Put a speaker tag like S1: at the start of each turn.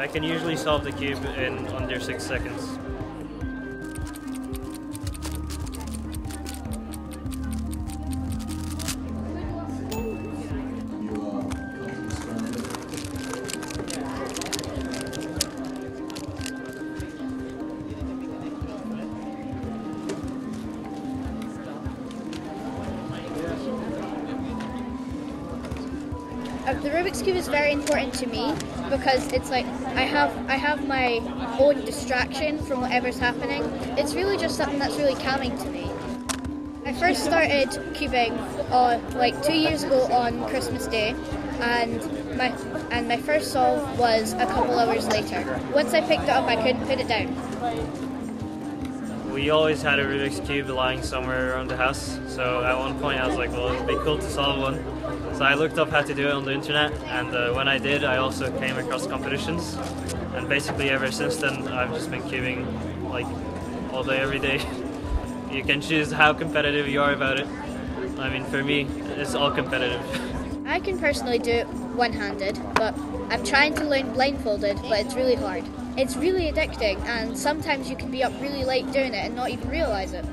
S1: I can usually solve the cube in under 6 seconds.
S2: The Rubik's Cube is very important to me because it's like I have my own distraction from whatever's happening. It's really just something that's really calming to me. I first started cubing like 2 years ago on Christmas Day, and my first solve was a couple hours later. Once I picked it up, I couldn't put it down.
S1: We always had a Rubik's Cube lying somewhere around the house, so at one point I was like, well, it'd be cool to solve one. So I looked up how to do it on the internet, and when I did, I also came across competitions. And basically ever since then, I've just been cubing like all day, every day. You can choose how competitive you are about it. I mean, for me, it's all competitive.
S2: I can personally do it one-handed, but I'm trying to learn blindfolded, but it's really hard. It's really addicting, and sometimes you can be up really late doing it and not even realise it.